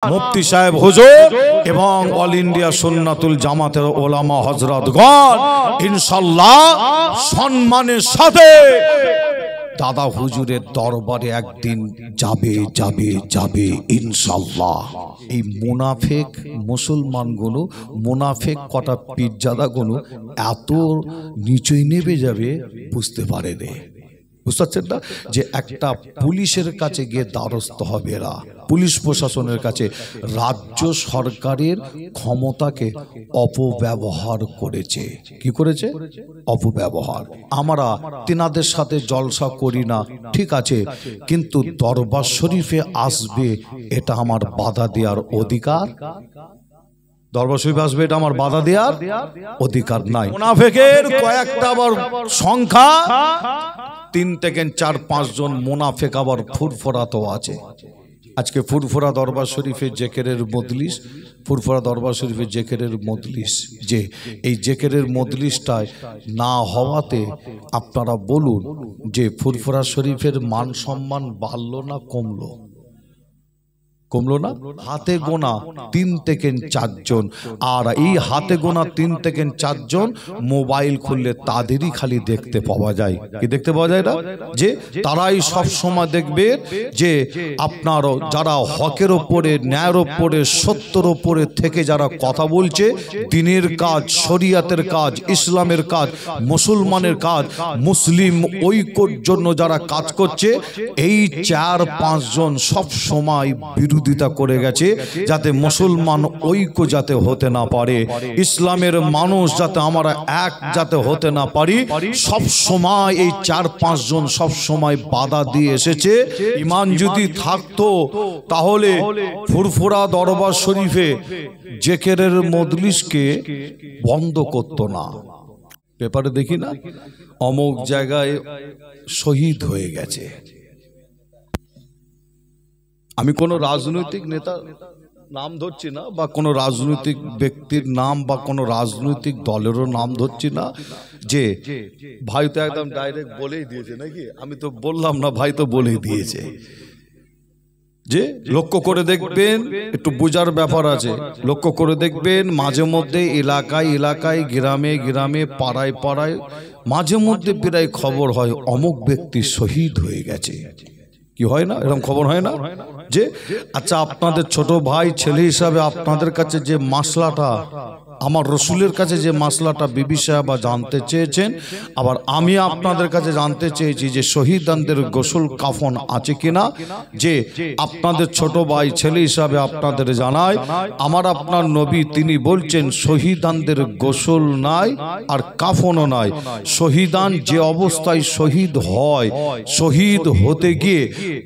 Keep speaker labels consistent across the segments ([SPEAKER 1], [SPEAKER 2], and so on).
[SPEAKER 1] মুফতি সাহেব হুজুর এবং অল ইন্ডিয়া সুন্নাতুল জামাতের ওলামা হযরতগণ ইনশাআল্লাহ সম্মানের সাথে দাদা হুজুরের দরবারে একদিন যাবে ইনশাআল্লাহ। এই মুনাফিক মুসলমানগুলো, মুনাফিক কটা পীরজাদাগুলো এত নিচে নেমে যাবে বুঝতে পারে রে। বুঝতে পারছেন না যে একটা পুলিশের কাছে গিয়ে দ্বারস্থ হবে এরা, পুলিশ প্রশাসনের কাছে রাজ্য সরকারের ক্ষমতাকে অপব্যবহার করেছে। কি করেছে? অপব্যবহার। আমরা তিনাদের সাথে জলসা করি না, ঠিক আছে, কিন্তু দরবার শরীফে আসবে এটা আমার বাধা দেওয়ার অধিকার, দরবার শরীফে আসবে এটা আমার বাধা দেওয়ার অধিকার নাই। মুনাফিকের কয়েকটা আবার সংখ্যা 3 থেকে 4-5 জন মুনাফিক আবার ফুরফুরাতেও আছে। আজকে ফুরফুরা দরবার শরীফে জেকেরের মজলিস, ফুরফুরা দরবার শরীফে জেকেরের মজলিস, যে এই জেকেরের মজলিসটায় না হওয়াতে আপনারা বলুন যে ফুরফুরা শরীফের মান সম্মান বাড়লো না কমলো? কমলো না? হাতে গোনা 3 থেকে 4 জন, আর এই হাতে গোনা 3 থেকে 4 জন মোবাইল খুললে তাদেরই খালি দেখতে পাওয়া যায়। কি দেখতে পাওয়া যায় না? যে তারাই সব সময় দেখবে যে আপনার যারা হকের ওপরে, ন্যায়ের ওপরে, সত্যের ওপরে থেকে যারা কথা বলছে, দ্বীনের কাজ, শরিয়াতের কাজ, ইসলামের কাজ, মুসলমানের কাজ, মুসলিম ঐক্যর জন্য যারা কাজ করছে, এই 4-5 জন সব সময় বিরোধিতা করে গেছে যাতে মুসলমান ঐক্য যাতে হতে না পারে, ইসলামের মানুষ যাতে আমরা এক যাতে হতে না পারি, সব সময় এই 4-5 জন সব সময় বাধা দিয়ে এসেছে। ঈমান যদি থাকতো তাহলে ফুরফুরা দরবার শরীফে জেকেরের মজলিসকে বন্ধ করতো না। পেপারে দেখি না অমুক জায়গায় শহীদ হয়ে গেছে। আমি কোনো রাজনৈতিক নেতা নাম ধরছি না, বা কোনো রাজনৈতিক ব্যক্তির নাম বা কোনো রাজনৈতিক দলেরও নাম ধরছি না, যে ভাই তো একদম ডাইরেক্ট বলেই দিয়েছে নাকি, আমি তো বললাম না, ভাই তো বলেই দিয়েছে। যে লক্ষ্য করে দেখবেন, একটু বোঝার ব্যাপার আছে, লক্ষ্য করে দেখবেন মাঝে মধ্যে এলাকায় এলাকায়, গ্রামে গ্রামে, পাড়ায় পাড়ায় মাঝে মধ্যে প্রায় খবর হয় অমুক ব্যক্তি শহীদ হয়ে গেছে। কি হয় না? এরকম খবর হয় না? যে আচ্ছা, আপনাদের ছোট ভাই ছেলে হিসাবে আপনাদের কাছে যে মাসলাটা, আমার রসুলের কাছে যে মাসলাটা বিবি সাহেবা জানতে চেয়েছেন, আবার আমি আপনাদের কাছে জানতে চেয়েছি যে শহীদানদের গোসল কাফন আছে কিনা। যে আপনাদের ছোট ভাই ছেলে হিসাবে আপনাদের জানায়, আমার আপনার নবী তিনি বলছেন শহীদানদের গোসল নাই আর কাফনও নাই। শহীদান যে অবস্থায় শহীদ হয়, শহীদ হতে গিয়ে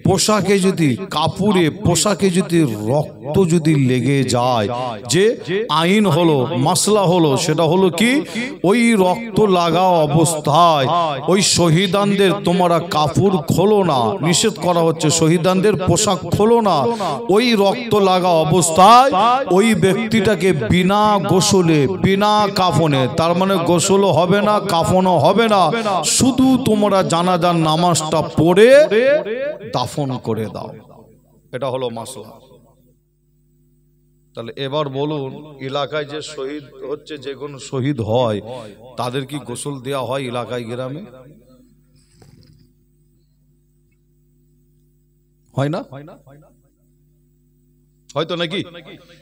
[SPEAKER 1] পোশাকে যদি, কাপড়ে পোশাকে যদি রক্ত যদি লেগে যায়, যে আইন হলো, মাসলা হলো, সেটা হলো কি, ওই রক্ত লাগা অবস্থায় ওই শহীদানদের তোমরা কাপড় খোলো না, নিষেধ করা হচ্ছে, শহীদানদের পোশাক খোলো না। ওই রক্ত লাগা অবস্থায় ওই ব্যক্তিটাকে বিনা গোসলে, বিনা কাফনে, তার মানে গোসলও হবে না, কাফনও হবে না, শুধু তোমরা জানাজার নামাজটা পড়ে দাফন করে দাও। এটা হলো মাসলা। তাহলে এবার বলুন, এলাকায় যে শহীদ হচ্ছে, যে কোনো শহীদ হয়, তাদের কি গোসল দেওয়া হয় এলাকায় গ্রামে? হয় না? হয়তো নাকি?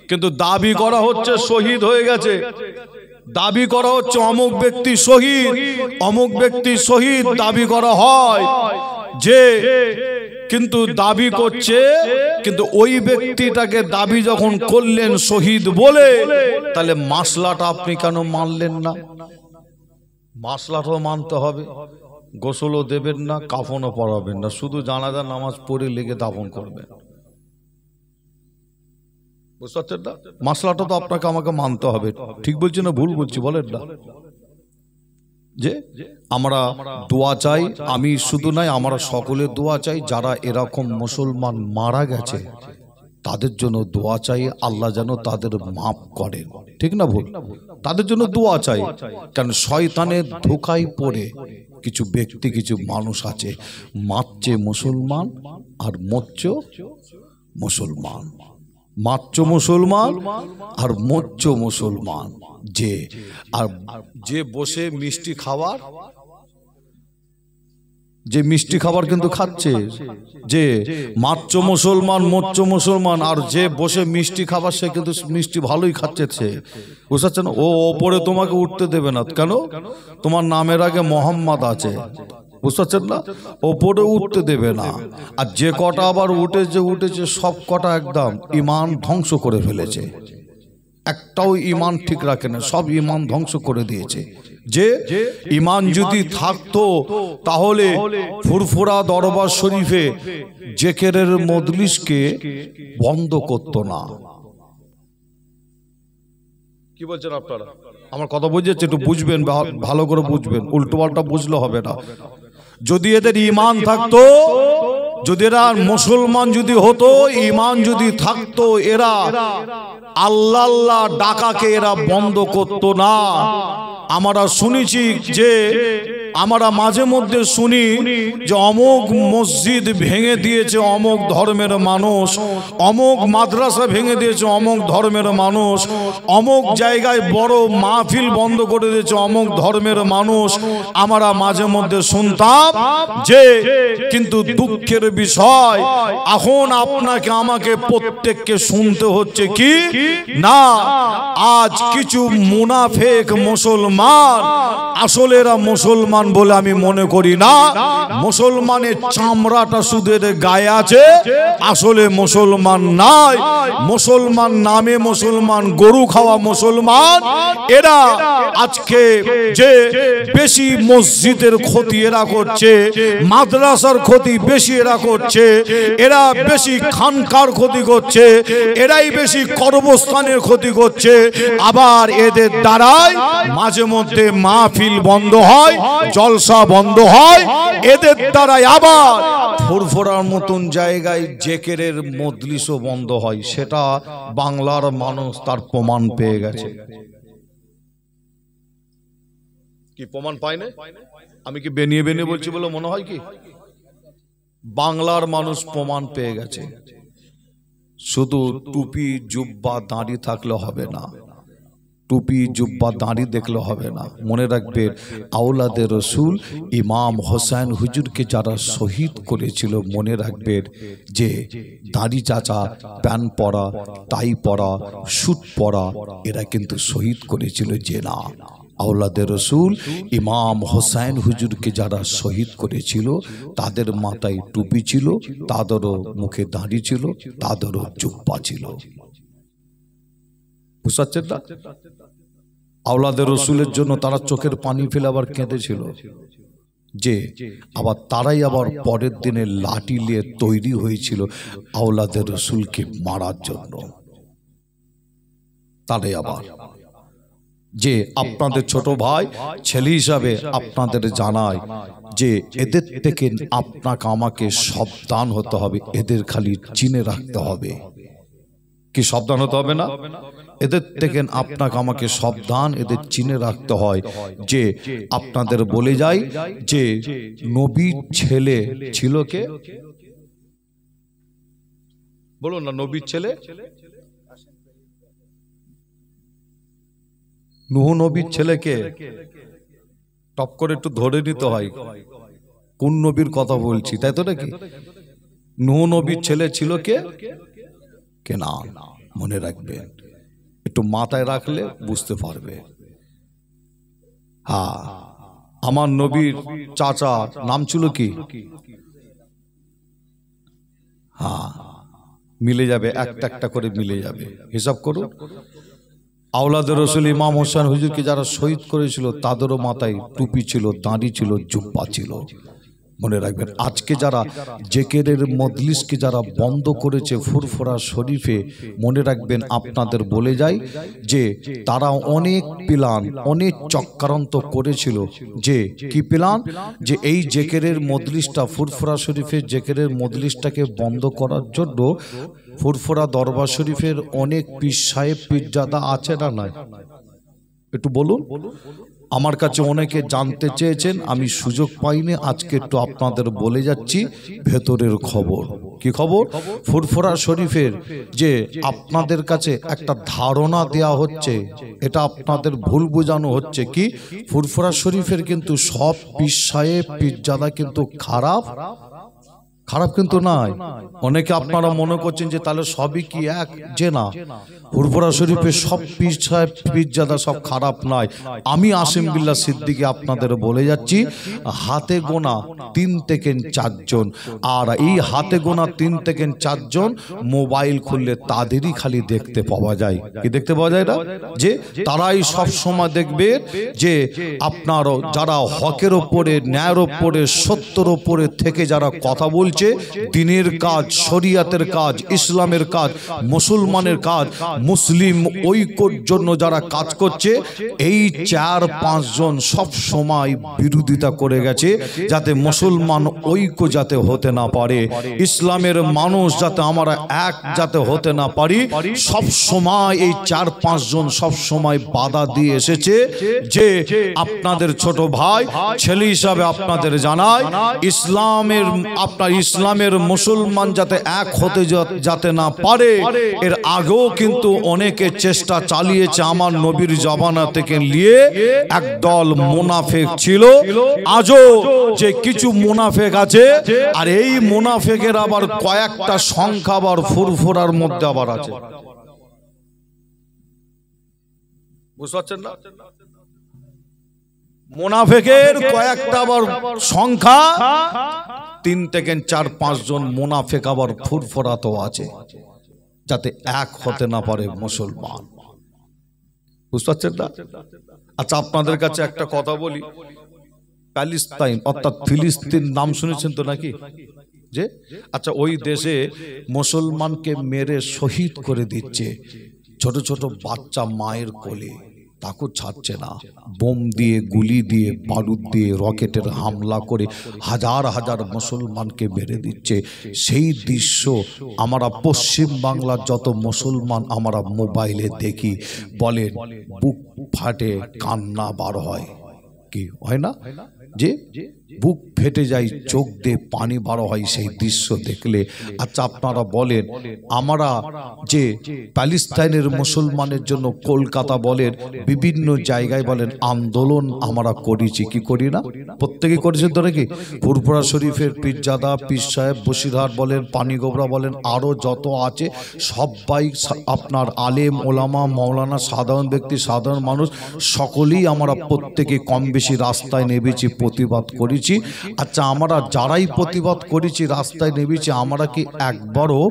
[SPEAKER 1] কিন্তু দাবি করা হচ্ছে শহীদ হয়ে গেছে, দাবি করা হচ্ছে অমুক ব্যক্তি শহীদ, অমুক ব্যক্তি শহীদ দাবি করা হয়, যে কিন্তু দাবি করছে, কিন্তু ওই ব্যক্তিটাকে দাবি যখন করলেন শহীদ বলে, তাহলে মাসলাটা আপনি কেন মানলেন না? মাসলাটাও মানতে হবে, গোসলও দেবেন না, কাফনও পরাবেন না, শুধু জানাজা নামাজ পড়ে লেগে দাফন করবেন। বুঝতে পারছেন না? মাসলাটা তো আপনাকে আমাকে মানতে হবে। ঠিক বলছি না ভুল বলছি বলেন না? যে আমরা দোয়া চাই, আমি শুধু নাই, আমরা সকলে দোয়া চাই, যারা এরকম মুসলমান মারা গেছে তাদের জন্য দোয়া চাই, আল্লাহ যেন তাদের মাফ করেন। ঠিক না ভুল? তাদের জন্য দোয়া চাই, কারণ শয়তানের ধোঁকায় পড়ে কিছু ব্যক্তি, কিছু মানুষ আছে, মারছে মুসলমান আর মরছে মুসলমান। মাচ্চ মুসলমান আর মোচ্চ মুসলমান। যে বসে মিষ্টি খাবার, যে মিষ্টি খাবার কিন্তু খাচ্ছে, যে মাচ্চ মুসলমান মোচ্চ মুসলমান, আর যে বসে মিষ্টি খাবার সে কিন্তু মিষ্টি ভালোই খাচ্ছে। সে বুঝতে পারছেন? ও ওপরে তোমাকে উঠতে দেবে না। কেন? তোমার নামের আগে মোহাম্মদ আছে, বুঝতে পারছেন না? ওপরে উঠতে দেবে না। আর যে কটা আবার উঠেছে সব কটা একদম ইমান ধ্বংস করে ফেলেছে, একটাও ইমান ঠিক রাখে না, সব ইমান ধ্বংস করে দিয়েছে। যে ইমান যদি থাকতো তাহলে ফুরফুরা দরবার শরীফে জেকেরের মজলিসকে বন্ধ করতো না। কি বলছেন আপনারা? আমার কথা বুঝেছে? একটু বুঝবেন, ভালো করে বুঝবেন, উল্টো পাল্টা বুঝলে হবে না। যদি এদের ইমান থাকতো, যদি এরা মুসলমান যদি হতো, ইমান যদি থাকতো, এরা আল্লাহ আল্লাহ ডাকাকে এরা বন্ধ করতো না। আমরা শুনেছি যে, আমরা মাঝে মধ্যে শুনি যে অমুক মসজিদ ভেঙে দিয়েছে অমুক ধর্মের মানুষ, অমুক মাদ্রাসা ভেঙে দিয়েছে অমুক ধর্মের মানুষ, অমুক জায়গায় বড় মাহফিল বন্ধ করে দিয়েছে অমুক ধর্মের মানুষ। আমরা মাঝে মধ্যে শুনতাম যে, কিন্তু দুঃখের বিষয় এখন আপনাকে আমাকে প্রত্যেককে শুনতে হচ্ছে কি না, আজ কিছু মুনাফেক মুসলমান, আসলে এরা মুসলমান বলে আমি মনে করি না। মুসলমানের চামড়াটা শুধু এদের গায়ে আছে, আসলে মুসলমান নাই। মুসলমান নামে মুসলমান, গরু খাওয়া মুসলমান। এরা আজকে যে বেশি মসজিদের ক্ষতি এরা করছে, মাদ্রাসার ক্ষতি বেশি এরা করছে, এরা বেশি খানকার ক্ষতি করছে, এরাই বেশি কর্মস্থানের ক্ষতি করছে। আবার এদের দ্বারাই মাঝে মধ্যে মাহফিল বন্ধ হয়, জলসা বন্ধ হয়। এদের দ্বারাই আবার ফুরফুরার মতন জায়গায় জেকেরের মজলিসও বন্ধ হয়। সেটা বাংলার মানুষ তার প্রমাণ পেয়ে গেছে। কি প্রমাণ পায় না? আমি কি বেনিয়ে বেনিয়ে বলছি বলে মনে হয়? কি বাংলার মানুষ প্রমাণ পেয়ে গেছে। শুধু টুপি জুব্বা দাঁড়ি থাকলে হবে না, টুপি জুব্বা দাঁড়ি দেখলে হবে না। মনে রাখবে, আওলাদে রসুল ইমাম হোসেন হুজুরকে যারা শহীদ করেছিল, মনে রাখবে যে দাড়ি চাচা, প্যান পরা, টাই পরা, স্যুট পরা, এরা কিন্তু শহীদ করেছিল। যে না, আওলাদে রসুল ইমাম হোসেন হুজুরকে যারা শহীদ করেছিল তাদের মাথায় টুপি ছিল, তাদেরও মুখে দাড়ি ছিল, তাদেরও জুব্বা ছিল। বুঝতে না? আওলাদে রসুলের জন্য তারা চোখের পানি ফেলে আবার কেঁদেছিল। যে আবার তারাই আবার পরের দিনে লাঠি নিয়ে তৈরি হয়েছিল আওলাদে রসুলকে মারার জন্য। তারাই আবার, যে আপনাদের ছোট ভাই ছেলে হিসাবে আপনাদের জানায় যে এদের থেকে আপনাকে আমাকে সাবধান হতে হবে, এদের খালি চিনে রাখতে হবে। কি সাবধান হতে হবে না? এদের থেকে আপনাকে আমাকে সাবধান, এদের চিনে রাখতে হয়। যে আপনাদের বলে যাই যে নবীর ছেলে ছিল কে? বলুন না, নবীর ছেলে নূহ নবীর ছেলেকে টপ করে একটু ধরে নিতে হয় কোন নবীর কথা বলছি, তাই তো নাকি? নূহ নবীর ছেলে ছিল কে? কেনান। মনে রাখবেন, একটু মাথায় রাখলে বুঝতে পারবে। হ্যাঁ, আমার নবীর চাচা নাম ছিল কি? হ্যাঁ, মিলে যাবে, একটা একটা করে মিলে যাবে, হিসাব করুন। আওলাদে রসুল ইমাম হোসেন হুজুরকে যারা শহীদ করেছিল তাদেরও মাথায় টুপি ছিল, দাঁড়ি ছিল, জুব্বা ছিল। মনে রাখবেন, আজকে যারা জেকেরের মজলিসকে যারা বন্ধ করেছে ফুরফুরা শরীফে, মনে রাখবেন আপনাদের বলে যাই যে তারা অনেক প্ল্যান, অনেক চক্রান্ত করেছিল। যে কি প্ল্যান? যে এই জেকেরের মজলিসটা, ফুরফুরা শরীফের জেকেরের মজলিসটাকে বন্ধ করার জন্য ফুরফুরা দরবার শরীফের অনেক পীর সাহেব পীরজাদা আছে না নাই? একটু বলুন। আমার কাছে অনেকে জানতে চেয়েছেন, আমি সুযোগ পাইনি, আজকে একটু আপনাদের বলে যাচ্ছি ভেতরের খবর। কি খবর? ফুরফুরা শরীফের যে আপনাদের কাছে একটা ধারণা দেয়া হচ্ছে, এটা আপনাদের ভুল বোঝানো হচ্ছে। কি ফুরফুরা শরীফের কিন্তু সব পীর সাহেব পীরজাদা কিন্তু খারাপ কিন্তু নয়। অনেকে আপনারা মনে করছেন যে তাহলে সবই কি এক, যে না, ফুরফুরা শরীফের সব পীর সাহেব পীরজাদা সব খারাপ নয়। আমি আসিম বিল্লাহ সিদ্দিকী আপনাদের বলে যাচ্ছি, হাতে গোনা 3 থেকে 4 জন, আর এই হাতে গোনা 3 থেকে 4 জন মোবাইল খুললে তাদেরই খালি দেখতে পাওয়া যায়। কি দেখতে পাওয়া যায়? না যে তারাই সব সময় দেখবে যে আপনার যারা হকের ওপরে, ন্যায়ের ওপরে, সত্যের ওপরে থেকে যারা কথা বলছে, দিনের কাজ, শরিয়াতের কাজ, ইসলামের কাজ, মুসলমানের কাজ, মুসলিম ঐক্যর জন্য যারা কাজ করছে, এই 4-5 জন সব সময় বিরোধিতা করে গেছে যাতে মুসলমান ঐক্য যাতে হতে না পারে, ইসলামের মানুষ যাতে আমরা এক যাতে হতে না পারি, সব সময় এই 4-5 জন সব সময় বাধা দিয়ে এসেছে। যে আপনাদের ছোট ভাই ছেলে হিসাবে আপনাদের জানায়, ইসলামের মুসলমান যাতে এক হতে যাতে না পারে, এর আগেও কিন্তু অনেকে চেষ্টা চালিয়েছে। আমার নবীর জামানা থেকে নিয়ে একদল মুনাফিক ছিল, আজও যে কিছু মুনাফিক আছে, আর এই মুনাফিকের আবার কয়েকটা সংখ্যা আবার ফুরফুরার মধ্যে আবার আছে। বুঝতে পারছেন না? মুনাফিকের কয়েকটা আবার সংখ্যা 3 থেকে 4-5 জন মুনাফিক আবার ফুরফুরাতেও আছে, যাতে এক হতে না পারে মুসলমান। বুঝতে পারছেন না? আচ্ছা, আপনাদের কাছে একটা কথা বলি, প্যালেস্তাইন অর্থাৎ ফিলিস্তিন নাম শুনেছেন তো নাকি? যে আচ্ছা, ওই দেশে মুসলমানকে মেরে শহীদ করে দিচ্ছে, ছোট ছোট বাচ্চা মায়ের কোলে, তাকে ছাড়ছে না, বোম দিয়ে, গুলি দিয়ে, বারুদ দিয়ে, রকেটের হামলা করে হাজার হাজার মুসলমানকে মেরে দিচ্ছে। সেই দৃশ্য আমরা পশ্চিম বাংলার যত মুসলমান আমরা মোবাইলে দেখি, বলেন বুক ফাটে, কান্না বার হয়। কি হয় না? যে বুক ফেটে যায়, চোখ দিয়ে পানি বার হয় সেই দৃশ্য দেখলে। আচ্ছা, আপনারা বলেন, আমরা যে প্যালেস্তাইনের মুসলমানের জন্য কলকাতা বলেন, বিভিন্ন জায়গায় বলেন আন্দোলন আমরা করেছি, কি করি না? প্রত্যেকে করেছেন তো নাকি? ফুরফুরা শরীফের পীরজাদা, পীর সাহেব, বসিরহাট বলেন, পানিগোবরা বলেন, আরও যত আছে সবাই আপনার আলেম ওলামা মৌলানা, সাধারণ ব্যক্তি, সাধারণ মানুষ, সকলেই আমরা প্রত্যেকে কম বেশি রাস্তায় নেমেছি, প্রতিবাদ করেছি। আচ্ছা, আমরা যারাই প্রতিবাদ করেছি, রাস্তায় নেমেছি, আমরা কি একবারও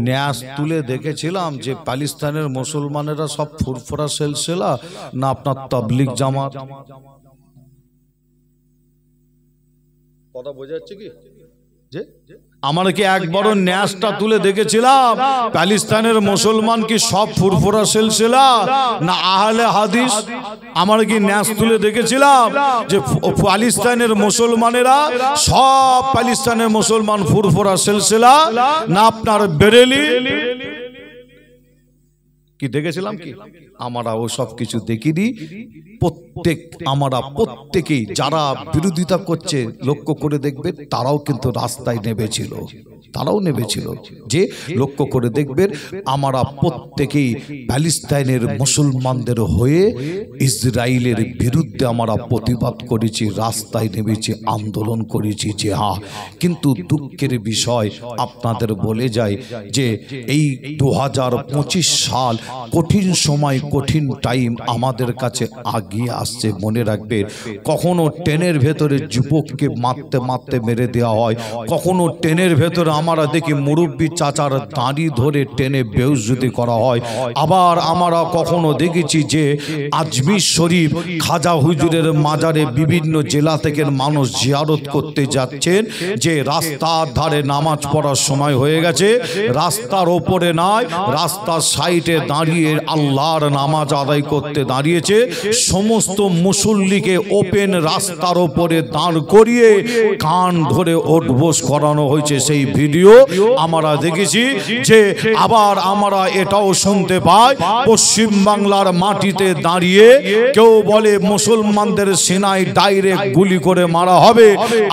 [SPEAKER 1] ন্যাস তুলে দেখেছিলাম যে প্যালেস্তাইনের মুসলমানেরা সব ফুরফুরা সিলসিলা না আপনার তাবলীগ জামাত? কথা বোঝা যাচ্ছে কি? যে আমরা কি একবারও ন্যাসটা তুলে দেখেছিলাম প্যালেস্তাইনের মুসলমান কি সব ফুরফুরা সিলসিলা না আহলে হাদিস? আমরা কি ন্যাস তুলে দেখেছিলাম যে প্যালেস্তাইনের মুসলমানেরা সব প্যালেস্তাইনের মুসলমান ফুরফুরা সিলসিলা না আপনার বেরেলি? কি দেখেছিলাম? কি আমরা ও সব কিছু দেখিনি। আমরা প্রত্যেকেই যারা বিরোধিতা করছে লক্ষ্য করে দেখবেন, তারাও কিন্তু রাস্তায় নেমেছিল, যে লক্ষ্য করে দেখবেন আমরা প্রত্যেকেই প্যালেস্তাইনের মুসলমানদের হয়ে ইসরায়েলের বিরুদ্ধে আমরা প্রতিবাদ করেছি, রাস্তায় নেমেছি, আন্দোলন করেছি। যে হ্যাঁ, কিন্তু দুঃখের বিষয় আপনাদের বলে যায় যে এই 2025 সাল কঠিন সময়, কঠিন টাইম আমাদের কাছে আগিয়ে আসছে। মনে রাখবেন, কখনো ট্রেনের ভেতরে যুবককে মারতে মারতে মেরে দেওয়া হয়, কখনো ট্রেনের ভেতরে আমরা দেখি মুরব্বী চাচার দাঁড়ি ধরে টেনে বেউজ্জতি করা হয়। আবার আমরা কখনো দেখেছি যে আজমির শরীফ খাজা হুজুরের মাজারে বিভিন্ন জেলা থেকে মানুষ জিয়ারত করতে যাচ্ছেন, যে রাস্তার ধারে নামাজ পড়ার সময় হয়ে গেছে, রাস্তার ওপরে নয়, রাস্তার সাইডে দাঁড়িয়ে আল্লাহর নামাজ আদায় করতে দাঁড়িয়েছে। সমস্ত মুসল্লিকে ওপেন রাস্তার ওপরে দাঁড় করিয়ে কান ধরে ওঠবোস করানো হয়েছে। সেই ভিডিও ভিডিও আমরা দেখেছি যে আবার আমরা এটাও শুনতে পাই পশ্চিম বাংলার মাটিতে দাঁড়িয়ে কেউ বলে মুসলমানদের সিনায় ডাইরেক্ট গুলি করে মারা হবে।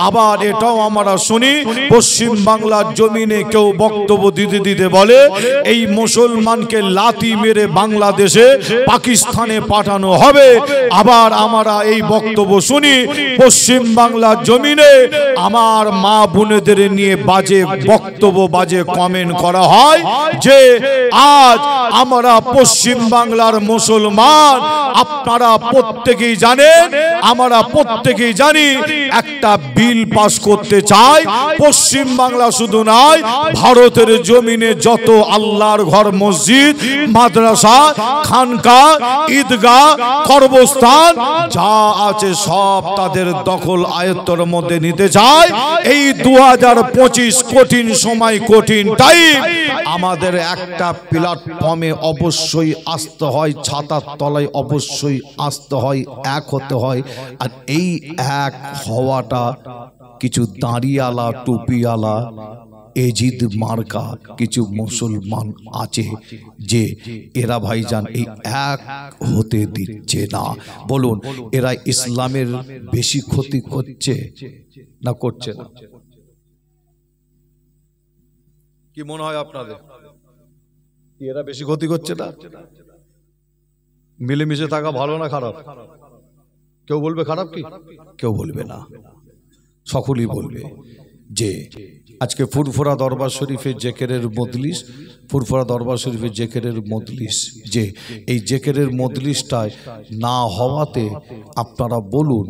[SPEAKER 1] আবার এটাও আমরা শুনি পশ্চিম বাংলার জমিনে কেউ বক্তব্য দিতে দিতে বলে এই মুসলমানকে লাথি মেরে বাংলাদেশে পাকিস্তানে পাঠানো হবে। আবার আমরা এই বক্তব্য শুনি পশ্চিম বাংলার জমিনে আমার মা বোনেদের নিয়ে বাজে বক্তব্য বাজে কমেন্ট করা হয় যে আজ আমরা পশ্চিম বাংলার মুসলমান। আপনারা প্রত্যেকেই জানেন, আমরা প্রত্যেকেই জানি একটা বিল পাস করতে চাই পশ্চিম বাংলা শুধু নয় ভারতের জমিনে যত আল্লাহর ঘর মসজিদ মাদ্রাসা খানকা ঈদগাহ কবরস্থান যা আছে সব তাদের দখল আয়ত্তের মধ্যে নিতে চায়। এই 2025 কঠিন সময় কঠিন টাইম আমাদের একটা প্ল্যাটফর্মে অবশ্যই আসতে হয়, ছাতার তলায় অবশ্যই আসতে হয়, এক হতে হয়। আর এই এক হওয়াটা কিছু দাঁড়িয়ালা টুপিওয়ালা এজিদ মার্কা কিছু মুসলমান আছে যে এরা ভাইজান এই এক হতে দিচ্ছে না। বলুন এরা ইসলামের বেশি ক্ষতি করছে না করছে না? কি মনে হয় আপনাদের? এরা বেশি ক্ষতি করছে না? মিলেমিশে থাকা ভালো না খারাপ? কেউ বলবে খারাপ কি? কেউ বলবে না, সকলেই বলবে যে আজকে ফুরফুরা দরবার শরীফের জেকেরের মজলিস, ফুরফুরা দরবার শরীফের জেকেরের মজলিস, যে এই জেকেরের মজলিসটায় না হওয়াতে আপনারা বলুন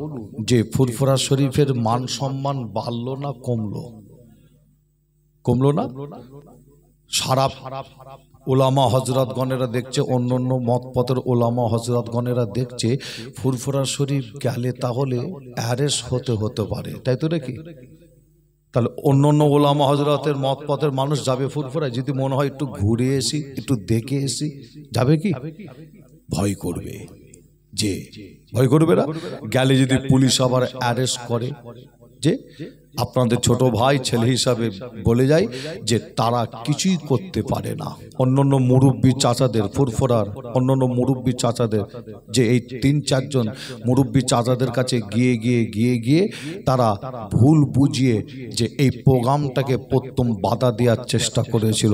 [SPEAKER 1] যে ফুরফুরা শরীফের মান সম্মান বাড়লো না কমলো? কমলো না? সারা ওলামা হজরতগণেরা দেখছে, অন্য অন্য মতপথের ওলামা হজরতগণেরা দেখছে ফুরফুরা শরীফ গেলে তাহলে অ্যারেস্ট হতে পারে, তাই তো নাকি? তাহলে অন্য অন্য ওলামা হজরতের মতপথের মানুষ যাবে ফুরফুরায়? যদি মনে হয় একটু ঘুরে এসি, একটু দেখে এসি, যাবে কি? ভয় করবে। যে ভয় করবে না, গেলে যদি পুলিশ আবার অ্যারেস্ট করে, যে আপনাদের ছোট ভাই ছেলে হিসাবে বলে যায় যে তারা কিছুই করতে পারে না। অন্যান্য মুরব্বী চাচাদের, ফুরফুরার অন্যান্য মুরব্বী চাচাদের, যে এই 3-4 জন মুরব্বী চাচাদের কাছে গিয়ে তারা ভুল বুঝিয়ে যে এই প্রোগ্রামটাকে প্রথম বাধা দেওয়ার চেষ্টা করেছিল।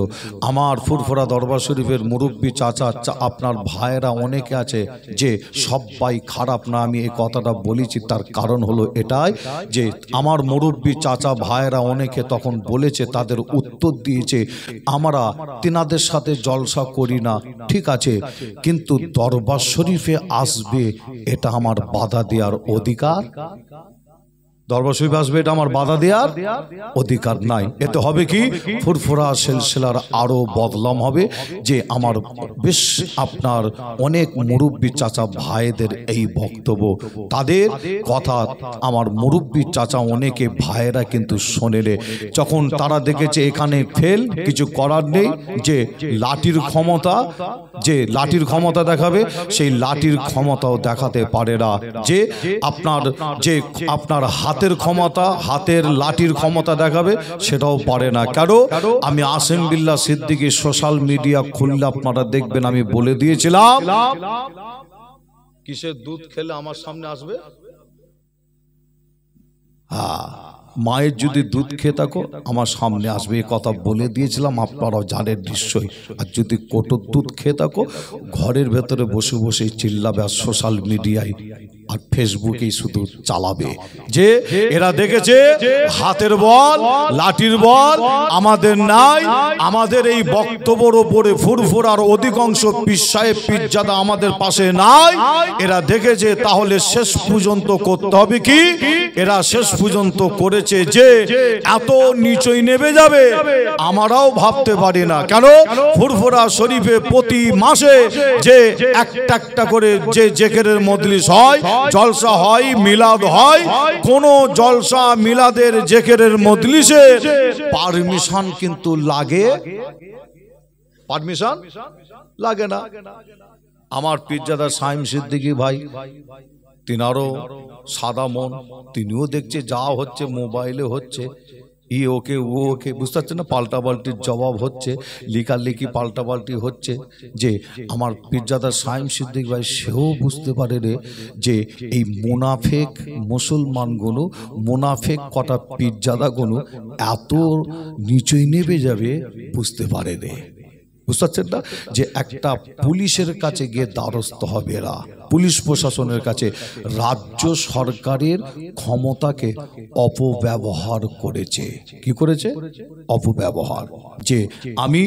[SPEAKER 1] আমার ফুরফুরা দরবার শরীফের মুরব্বী চাচা আপনার ভাইয়েরা অনেকে আছে যে সবাই খারাপ না, আমি এই কথাটা বলেছি তার কারণ হলো এটাই যে আমার মুরব্বী চাচা ভাইয়েরা অনেকে তখন বলেছে, তাদের উত্তর দিয়েছে আমরা তিনাদের সাথে জলসা করি না, ঠিক আছে, কিন্তু দরবার শরীফে আসবে এটা আমার বাধা দেওয়ার অধিকার, দরবার শরীফে আসবে এটা আমার বাধা দেওয়ার অধিকার নাই। এতে হবে কি ফুরফুরা সিলসিলার আরো বদলাম হবে, যে আমার বেশ আপনার অনেক মুরব্বী চাচা ভাইদের এই বক্তব্য, তাদের কথা আমার মুরব্বী চাচা অনেকে ভাইয়েরা কিন্তু শোনেলে, যখন তারা দেখেছে এখানে ফেল, কিছু করার নেই, যে লাঠির ক্ষমতা, যে লাঠির ক্ষমতা দেখাবে সেই লাঠির ক্ষমতাও দেখাতে পারে না, যে আপনার হাতের ক্ষমতা, হাতের লাঠির ক্ষমতা দেখাবে সেটাও পারে না। কেন? আমি আসিম বিল্লাহ সিদ্দিকী সোশ্যাল মিডিয়া খুললে আপনারা দেখবেন আমি বলে দিয়েছিলাম কিসের দুধ খেলে আমার সামনে আসবে। হ্যাঁ, মায়ের যদি দুধ খেয়ে থাকো আমার সামনে আসবে, এই কথা বলে দিয়েছিলাম, আপনারাও জানেন নিশ্চয়ই। আর যদি কোটোর দুধ খেয়ে থাকো ঘরের ভেতরে বসে বসে চিল্লাবে আর সোশ্যাল মিডিয়ায় আর ফেসবুকেই শুধু চালাবে, যে এরা দেখেছে হাতের বল লাঠির বল আমাদের নাই, আমাদের এই বক্তব্যের ওপরে ফুরফুরার অধিকাংশ পীর সাহেব পীরজাদা আমাদের পাশে নাই। এরা দেখেছে তাহলে শেষ পর্যন্ত করতে হবে কি, এরা শেষ পর্যন্ত করেছে যে এত নিচই নেমে যাবে আমরাও ভাবতে পারি না। কেন? ফুরফুরা শরীফে প্রতি মাসে যে একটা করে যে জেকেরের মজলিস হয়, জলসা হয়, মিলাদ হয়, কোন জলসা মিলাদের জেকেরের মজলিসে পারমিশন কিন্তু লাগে, পারমিশন লাগে না। আমার পীরজাদা সাইম সিদ্দিকী ভাই, তিনারও সাদা মন, তিনিও দেখছে যা হচ্ছে মোবাইলে হচ্ছে, ওকে ও ওকে, বুঝতে পারছেন না? পাল্টাপাল্টির জবাব হচ্ছে, লেখালেখি পাল্টাপাল্টি হচ্ছে। যে আমার পীরজাদা সাইম সিদ্দিক ভাই সেও বুঝতে পারে রে যে এই মুনাফেক মুসলমানগুলো, মুনাফেক কটা পীরজাদাগুলো এত নিচই নেমে যাবে বুঝতে পারে রে। বুঝতে পারছেন না? যে একটা পুলিশের কাছে গিয়ে দ্বারস্থ হবে এরা, পুলিশ প্রশাসনের কাছে রাজ্য সরকারের ক্ষমতাকে অপব্যবহার করেছে। কি করেছে? অপব্যবহার। যে আমি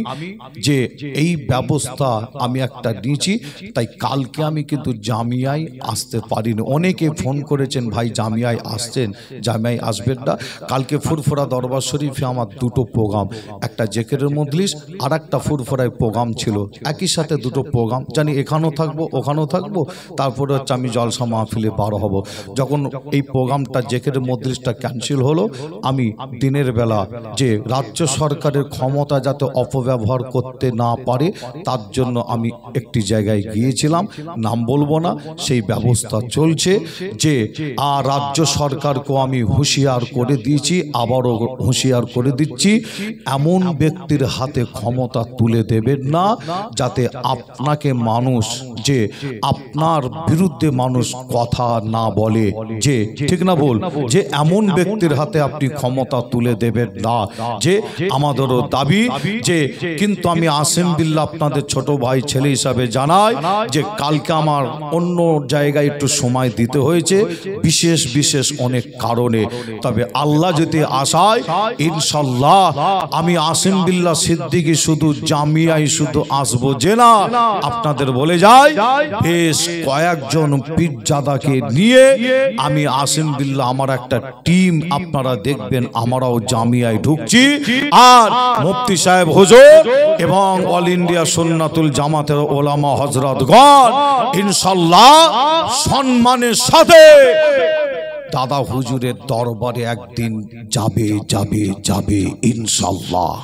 [SPEAKER 1] যে এই ব্যবস্থা আমি একটা নিয়েছি, তাই কালকে আমি কিন্তু জামিয়ায় আসতে পারিনি। অনেকে ফোন করেছেন ভাই জামিয়ায় আসছেন, জামিয়ায় আসবেন না। কালকে ফুরফুরা দরবার শরীফে আমার দুটো প্রোগ্রাম, একটা জেকেরের মজলিস আর একটা ফুরফুরায় প্রোগ্রাম ছিল, একই সাথে দুটো প্রোগ্রাম। জানি এখানেও থাকবো ওখানেও থাকবো, তারপরে হচ্ছে আমি জলসা মাহফিলে বার হব। যখন এই প্রোগ্রামটা জেকেরের মজলিসটা ক্যান্সেল হলো, আমি দিনের বেলা যে রাজ্য সরকারের ক্ষমতা যাতে অপব্যবহার করতে না পারে তার জন্য আমি একটি জায়গায় গিয়েছিলাম, নাম বলবো না, সেই ব্যবস্থা চলছে। যে আর রাজ্য সরকারকেও আমি হুঁশিয়ার করে দিয়েছি, আবারও হুঁশিয়ার করে দিচ্ছি, এমন ব্যক্তির হাতে ক্ষমতা তুলে দেবেন না যাতে আপনাকে মানুষ, যে আপনার বিরুদ্ধে মানুষ কথা না বলে। যে ঠিক না বল, যে এমন ব্যক্তির হাতে আপনি ক্ষমতা তুলে দেবেন না। যে আমাদেরও দাবি যে, কিন্তু আমি আসিম বিল্লাহ আপনাদের ছোট ভাই ছেলে হিসাবে জানাই যে কালকে আমার অন্য জায়গায় একটু সময় দিতে হয়েছে বিশেষ বিশেষ অনেক কারণে। তবে আল্লাহ যদি আশায় ইনশাল্লাহ আমি আসিম বিল্লাহ সিদ্দিকী শুধু জামিয়ায় শুধু আসবো যে না, আপনাদের বলে যাই বেশ কয়েকজন পীরজাদাকে নিয়ে আমি আসিম বিল্লাহ আমার একটা টিম আপনারা দেখবেন আমরাও জামিয়ায় ঢুকছি। আর মুফতি সাহেব হুজুর এবং অল ইন্ডিয়া সুন্নাতুল জামাতের ওলামা হযরতগণ ইনশাআল্লাহ সম্মানের সাথে দাদা হুজুরের দরবারে একদিন যাবে যাবে যাবে ইনশাআল্লাহ।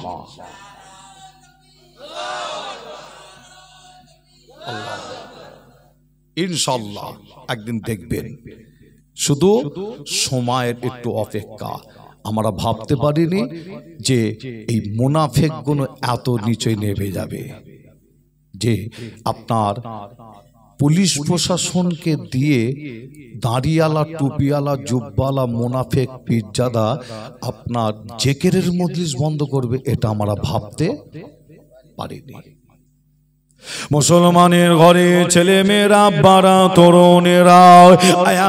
[SPEAKER 1] ইনশাআল্লাহ একদিন দেখবেন, শুধু সময়ের একটু অপেক্ষা। আমরা ভাবতে পারিনি যে এই মুনাফিকগুলো এত নিচে নেমে যাবে, যে আপনার পুলিশ প্রশাসনকে দিয়ে দাঁড়িয়ালা টুপিয়ালা জুব্বালা মুনাফিক পীরজাদা আপনার জেকেরের মজলিস বন্ধ করবে, এটা আমরা ভাবতে পারিনি। মুসলমানের ঘরে ছেলে মেয়েরা, বারা তরুণেরা,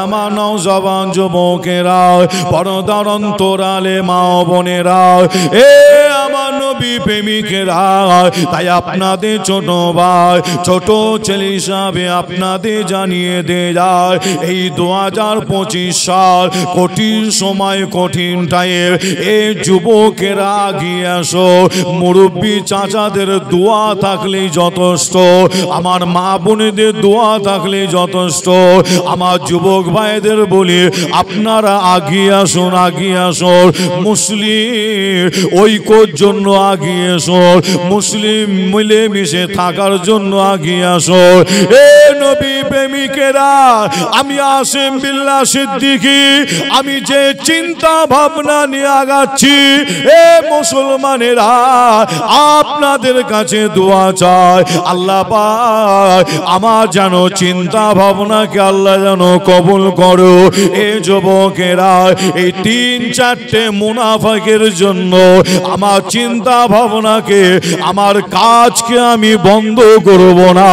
[SPEAKER 1] আমার নওজওয়ান যুবকেরা, পর্দার অন্তরালে মা বোনেরা, এ আমার নবী প্রেমিকেরা, তাই আপনাদের ছোট ভাই ছোট ছেলে হিসাবে আপনাদের জানিয়ে দে যায়, এই 2025 সাল কঠিন সময়, কঠিন টাইম, এই যুবকেরা আগিয়ে আসো। মুরব্বী চাচাদের দোয়া থাকলেই যথেষ্ট, আমার মা বোনেদের দোয়া থাকলে যথেষ্ট। আমার যুবক ভাইদের বলি আপনারা আগিয়ে আসুন, আগিয়ে আসুন, মুসলিম ঐক্যর জন্য আগিয়ে আসুন, মুসলিম মিলেমিশে থাকার জন্য আগিয়ে আসুন। এ নবী প্রেমিকেরা, আমি আসিম বিল্লাহ সিদ্দিকী, আমি যে চিন্তা ভাবনা নিয়ে আগাচ্ছি, এ মুসলমানেরা আপনাদের কাছে দোয়া চাই, আল্লাহ পাক আমার যেন চিন্তা ভাবনাকে আল্লাহ যেন কবুল করো। এই যুবকেরা, এই 3-4টে মুনাফিকের জন্য আমার চিন্তা ভাবনাকে, আমার কাজকে আমি বন্ধ করব না।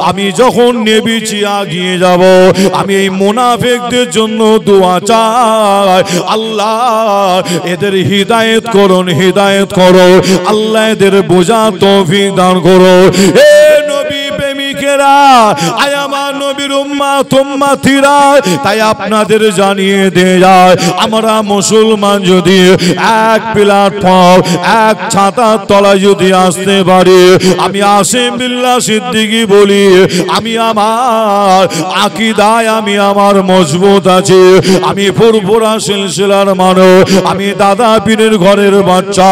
[SPEAKER 1] আমি যখন নেবেছি আগিয়ে যাব, আমি এই মুনাফিকদের জন্য দোয়া চাই, আল্লাহ এদের হিদায়াত করুন, হিদায়াত করো, আল্লাহ এদের বোঝা তৌফিক দান করো। এ নবী প্রেমিকেরা, আয় আমার নবীর উম্মত উম্মতিরা, তাই আপনাদের জানিয়ে দিয়ে যায়, আমরা মুসলমান যদি এক প্ল্যাটফর্ম, এক ছাতার তলায় যদি আসতে পারি, আমি আসিম বিল্লাহ সিদ্দিকী বলি, আমি আমার আকীদায় আমি আমার মজবুত আছে, আমি ফুরফুরা সিলসিলার মানুষ, আমি দাদা পীরের ঘরের বাচ্চা,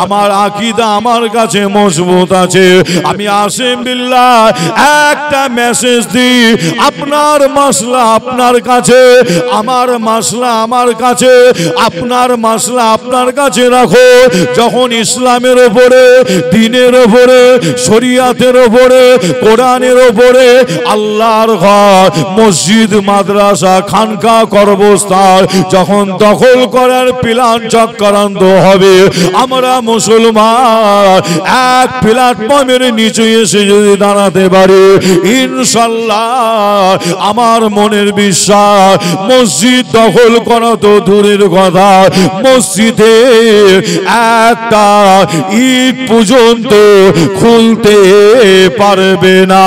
[SPEAKER 1] আমার আকীদা আমার কাছে মজবুত আছে। আমি আসিম বিল্লাহ একটা মেসেজ দিই, আপনার মাসলা আপনার কাছে, আমার মাসলা আমার কাছে, আপনার মাসলা আপনার কাছে রাখো। যখন ইসলামের ওপরে, দ্বীনের ওপরে, শরিয়াতের ওপরে, কোরআনের ওপরে, আল্লাহর ঘর, মসজিদ, মাদ্রাসা, খানকা, কর্মস্থান যখন দখল করার প্ল্যান চক্রান্ত হবে, আমরা মুসলমান এক প্ল্যাটফর্মের নিচে এসে যদি দাঁড়াতে পারি, ইনশাল্লাহ আমার মনের বিশ্বাস মসজিদ দখল করা তো দূরের কথা, মসজিদে একটা ইট পর্যন্ত খুলতে পারবে না।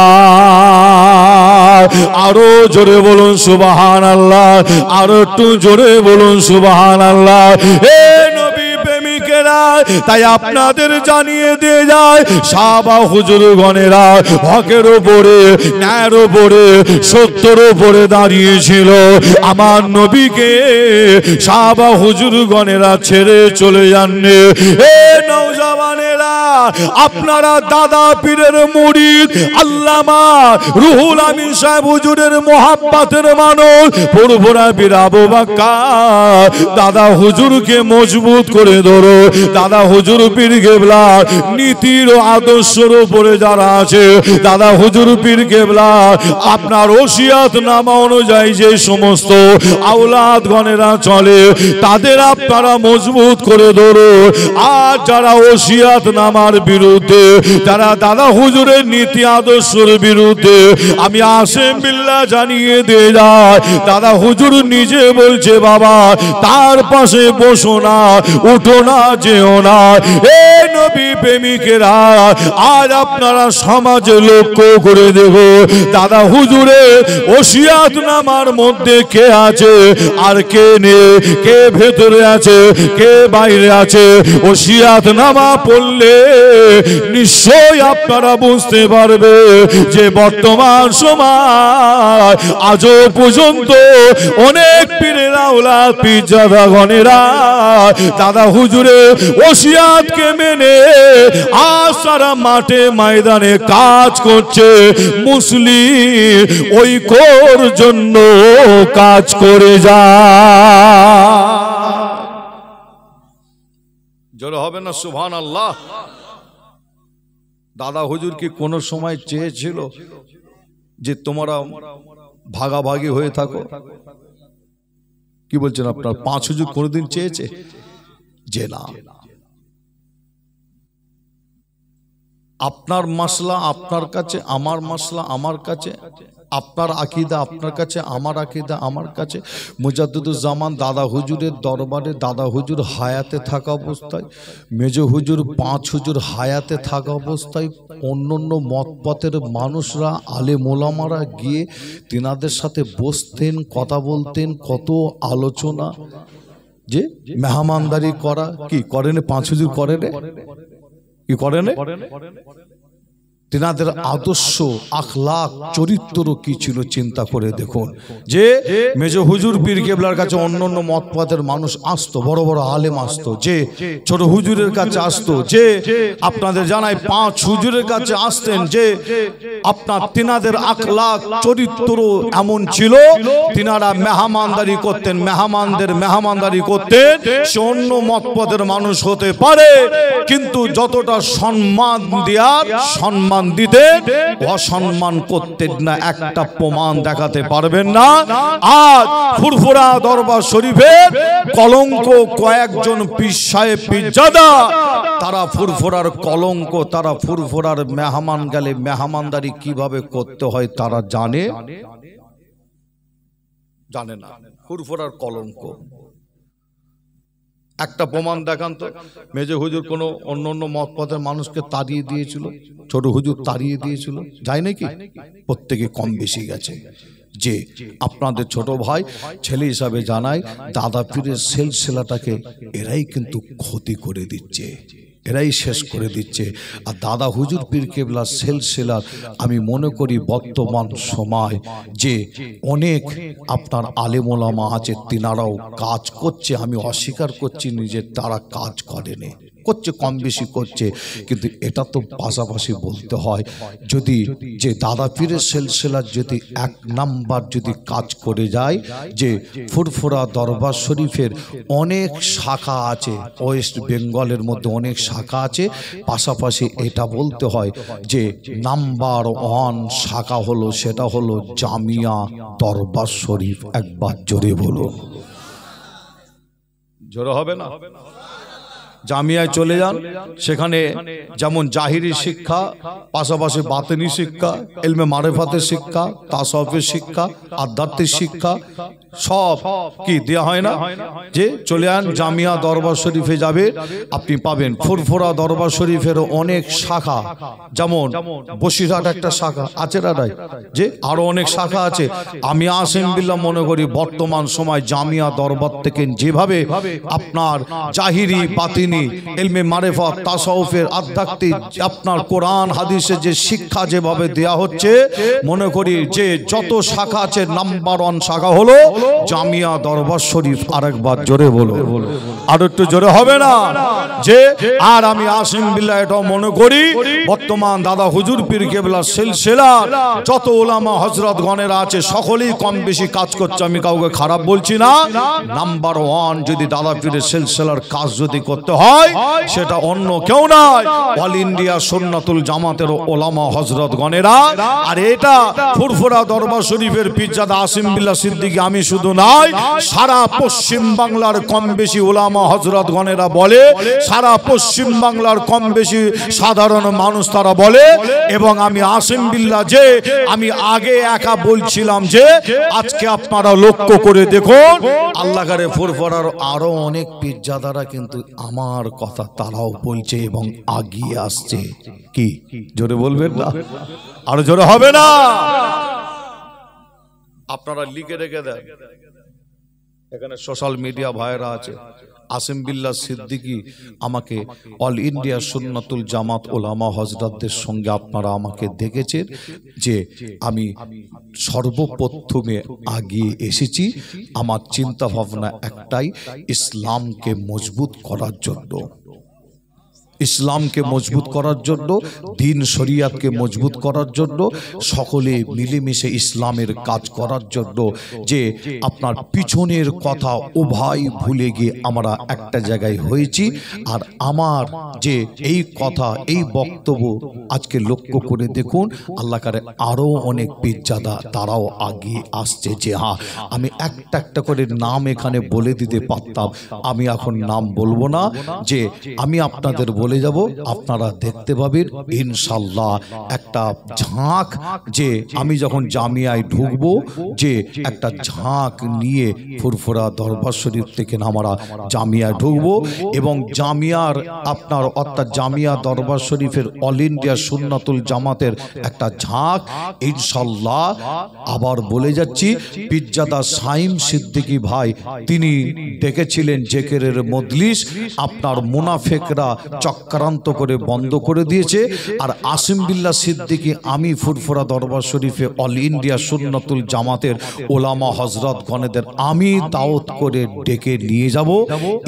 [SPEAKER 1] আরো জোরে বলুন সুবহানাল্লাহ, আরো একটু জোরে বলুন সুবহানাল্লাহ। হে নবী প্রেমিকেরা, তাই আপনাদের জানিয়ে দিয়ে যায়, সাহাবা হুজুরগণেরা হকের উপরে, ন্যায়ের উপরে, সত্যের উপরে দাঁড়িয়েছিল। আমার নবীকে সাহাবা হুজুরগণেরা ছেড়ে চলে যাননি। এ নওজওয়ানেরা, আপনারা দাদা পীরের মুরিদ আল্লামা রুহুল আমিন সাহেব হুজুরের মোহাব্বতের মানুষ, ফুরফুরা পীর আবু বকর দাদা হুজুরকে মজবুত করে ধরো। দাদা হুজুর পীর কেবলা নীতির ও আদর্শের উপরে যারা আছে, দাদা হুজুর পীর কেবলা আপনার ওসিয়াত নামা অনুযায়ী যে সমস্ত আওলাদ গণেরা চলে, তাদের আপনারা মজবুত করে ধরো। আর যারা ওসিয়াত নামার বিরুদ্ধে, যারা দাদা হুজুরের নীতি আদর্শের বিরুদ্ধে, আমি আসেম বিল্লাহ জানিয়ে দিয়ে যায়, দাদা হুজুর নিজে বলছে, বাবা তার পাশে বসো না, উঠো না, যেও না। এ নবী প্রেমিকেরা, আজ আপনারা সমাজে লক্ষ্য করে দেখো, দাদা হুজুরের ওসিয়াত নামার মধ্যে কে আছে আর কে নেই, কে ভেতরে আছে, কে বাইরে আছে। ওসিয়াত নামা পড়লে নিশ্চয়ই আপনারা বুঝতে পারবে যে বর্তমান সময় আজও পর্যন্ত অনেক পীরের আওলাদ, পীরজাদা গণেরা দাদা হুজুরের ওসিয়াতকে মেনে আজ সারা মাঠে ময়দানে কাজ করছে, মুসলিম ঐক্যর জন্য কাজ করে যায়। জোরে হবে না সুবহানাল্লাহ। দাদা হুজুর কি কোন সময় চেয়েছিল যে তোমরা ভাগাভাগি হয়ে থাকো? কি বলছেন আপনার? পাঁচ হুজুর কোনদিন চেয়েছে? যে না, আপনার মাসলা আপনার কাছে, আমার মাসলা আমার কাছে, আপনার আকীদা আপনার কাছে, আমার আকীদা আমার কাছে। মুজাদ্দিদুজ্জামান দাদা হুজুরের দরবারে, দাদা হুজুর হায়াতে থাকা অবস্থায়, মেজ হুজুর, পাঁচ হুজুর হায়াতে থাকা অবস্থায় অন্য মতপথের মানুষরা, আলেম ওলামারা গিয়ে তিনাদের সাথে বসতেন, কথা বলতেন, কত আলোচনা, যে মেহমানদারি করা। কি করেন পাঁচ হুজুর? করেন কি করেন? তিনাদের আদর্শ, আখলাক, চরিত্র কি ছিল চিন্তা করে দেখুন। যে মেজ হুজুর পীর কেবলার কাছে অন্যান্য মতপথের মানুষ আসতো, বড় বড় আলেম আসতো, যে ছোট হুজুরের কাছে আসতো, যে আপনাদের জানাই পাঁচ হুজুরের কাছে আসতেন, যে আপনার তিনাদের আখলাক চরিত্র এমন ছিল, তিনারা মেহমানদারি করতেন, মেহমানদের মেহমানদারি করতেন। সে অন্য মতপথের মানুষ হতে পারে, কিন্তু যতটা সম্মান দেওয়ার সম্মান দিতেন, অসম্মান করতেন না, একটা প্রমাণ দেখাতে পারবেন না। আজ ফুরফুরা দরবার শরীফের কলঙ্ক কয়েকজন পীর সাহেব, পীরজাদা, তারা ফুরফুরার কলঙ্ক, তারা ফুরফুরার মেহমান গেলে মেহমানদারি কিভাবে করতে হয় তারা জানে না। ফুরফুরার কলঙ্ক একটা প্রমাণ দেখান তো। মেজ হুজুর কোনো অন্য মতপথের মানুষকে তাড়িয়ে দিয়েছিল, ছোট হুজুর তাড়িয়ে দিয়েছিল, যায় নাকি? প্রত্যেকে কম বেশি গেছে। যে আপনাদের ছোট ভাই ছেলে হিসাবে জানায়, দাদা পীরের সিলসিলাটাকে এরাই কিন্তু ক্ষতি করে দিচ্ছে, এরাই শেষ করে দিচ্ছে। আর দাদা হুজুর পীর কেবলার সিলসিলার আমি মনে করি বর্তমান সময় যে অনেক আপনার আলেম ওলামা আছে, তিনারাও কাজ করছে, আমি অস্বীকার করছি নিজে, তারা কাজ করেনি। করছে, কম বেশি করছে, কিন্তু এটা তো পাশাপাশি বলতে হয়, যদি যে দাদা পীরের সিলসিলার যদি 1 নাম্বার যদি কাজ করে যায়, যে ফুরফুরা দরবার শরীফের অনেক শাখা আছে, ওয়েস্ট বেঙ্গলের মধ্যে অনেক শাখা আছে, পাশাপাশি এটা বলতে হয় যে নাম্বার 1 শাখা হলো, সেটা হলো জামিয়া দরবার শরীফ। একবার জোরে বলো, জোরে হবে না? জামিয়ায় চলে যান, সেখানে যেমন জাহিরি শিক্ষা, পাশাপাশি বাতিনি শিক্ষা, ইলমে মারিফাতের শিক্ষা, তাসাউফের শিক্ষা, আধ্যাত্মিক শিক্ষা সব কি দেয়া হয় না? যে চলে যান জামিয়া দরবার শরীফে যাবে, আপনি পাবেন ফুরফুরা দরবার শরীফের অনেক শাখা, যেমন বসিরহাট একটা শাখা আছে দাদাই, যে আরো অনেক শাখা আছে। আমি আসিম বিল্লাহ মনে করি বর্তমান সময় জামিয়া দরবার থেকে যেভাবে আপনার জাহিরি বাতিনি ইলমে মারিফাত তাসাউফের আধ্যাত্মিক আপনার কোরআন হাদিসের যে শিক্ষা যেভাবে দেয়া হচ্ছে, মনে করি যে যত শাখা আছে নাম্বার 1 শাখা হলো জামিয়া দরবার শরীফ। আরেকবার জোরে বলো, আর একটু জোরে হবে না? যে আর আমি আসিম বিল্লাহ এটাও মনে করি বর্তমান দাদা হুজুর পীর কেবলার সিলসিলা যত উলামা হযরত গণেরা আছে সকলেই কম বেশি কাজ করছে, আমি কাউকে খারাপ বলছি না। নাম্বার 1 যদি দাদা পীরের সিলসিলার কাজ যদি করতে হয়, সেটা অন্য কেউ নয়, অল ইন্ডিয়া সুন্নাতুল জামাতের উলামা হযরত গণেরা। আর এটা ফুরফুরা দরবার শরীফের পীরজাদা আসিম বিল্লাহ সিদ্দিকী আমি শুধু নাই, সারা পশ্চিম বাংলার কম বেশি উলামা হযরত গণেরা বলে, সারা পশ্চিম বাংলার কম বেশি সাধারণ মানুষ তারা বলে। এবং আমি আসিম বিল্লাহ যে আমি আগে একা বলছিলাম, যে আজকে আপনারা লক্ষ্য করে দেখুন আল্লাহ করে ফুরফুরার আরো অনেক পীরজাদারা কিন্তু আমার কথা তারাও বলছে এবং আগিয়ে আসছে। কি জোরে বলবেন না? আরো জোরে হবে না? আপনারা লিখে রেখে দেন, এখানে সোশ্যাল মিডিয়া ভাইরা আছে। আসিম বিল্লাহ সিদ্দিকী আমাকে অল ইন্ডিয়া সুন্নাতুল জামাত ওলামা হযরতদের সঙ্গে আপনারা আমাকে দেখেছেন যে আমি সর্বপ্রথমে আগিয়ে এসেছি। আমার চিন্তা ভাবনা একটাই, ইসলামকে মজবুত করার জন্য, ইসলামকে মজবুত করার জন্য, দিন শরিয়াতকে মজবুত করার জন্য, সকলে মিলেমিশে ইসলামের কাজ করার জন্য, যে আপনার পিছনের কথা উভয় ভুলে গিয়ে আমরা একটা জায়গায় হয়েছি। আর আমার যে এই কথা, এই বক্তব্য আজকে লক্ষ্য করে দেখুন আল্লাহ করে আরো অনেক পীরজাদা তারাও আগিয়ে আসছে। যে হ্যাঁ, আমি একটা একটা করে নাম এখানে বলে দিতে পারতাম, আমি এখন নাম বলবো না, যে আমি আপনাদের বলে যাব, আপনারা দেখতে পাবেন ইনশাআল্লাহ একটা ঝাঁক। যে আমি যখন জামিয়ায় ঢুকবো, যে একটা ঝাঁক নিয়ে ফুরফুরা দরবার শরীফ থেকে আমরা জামিয়ায় ঢুকবো, এবং জামিয়ার আপনার অর্থাৎ জামিয়া দরবার শরীফের অল ইন্ডিয়া সুন্নাতুল জামাতের একটা ঝাঁক ইনশাআল্লাহ। আবার বলে যাচ্ছি, পীরজাদা সাইম সিদ্দিকী ভাই তিনি ডেকেছিলেন জেকেরের মজলিস, আপনার মুনাফিকরা চক্রান্ত করে বন্ধ করে দিয়েছে। আর আসিম বিল্লাহ সিদ্দিকী আমি ফুরফুরা দরবার শরীফে অল ইন্ডিয়া সুন্নাতুল জামাতের ওলামা হযরত গণেদের আমি দাওয়াত করে ডেকে নিয়ে যাব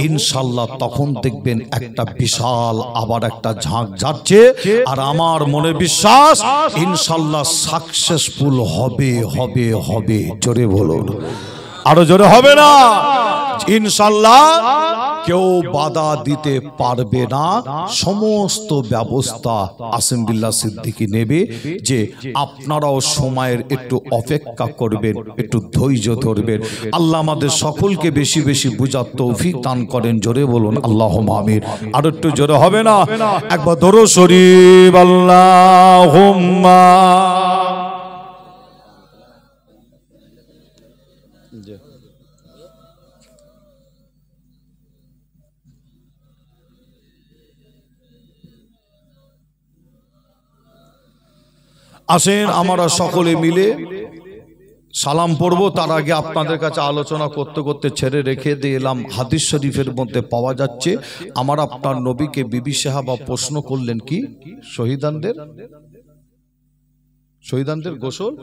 [SPEAKER 1] ইনশাআল্লাহ। তখন দেখবেন একটা বিশাল আবার একটা ঝাঁক যাচ্ছে, আর আমার মনে বিশ্বাস ইনশাআল্লাহ সাকসেসফুল হবে হবে হবে। জোরে বলুন, আরো জোরে হবে না? ইনশাআল্লাহ কেউ বাধা দিতে পারবে না, সমস্ত ব্যবস্থা আসিম বিল্লাহ সিদ্দিকী নেবে। যে আপনারাও সময়ের একটু অপেক্ষা করবেন, একটু ধৈর্য ধরবেন। আল্লাহ আমাদের সকলকে বেশি বেশি বুঝার তৌফিক দান করেন। জোরে বলুন আল্লাহুম্মা আমিন। আর একটু জোরে হবে না? একবার দরুদ শরীফ আল্লাহুম্মা। আসেন আমরা সকলে মিলে সালাম পড়ব। তার আগে আপনাদের কাছে আলোচনা করতে করতে ছেড়ে রেখে দিয়ে এলাম, হাদিস শরীফের মধ্যে পাওয়া যাচ্ছে আমার আপনার নবীকে বিবি সাহাবা প্রশ্ন করলেন কি শহীদানদের শহীদানদের গোসল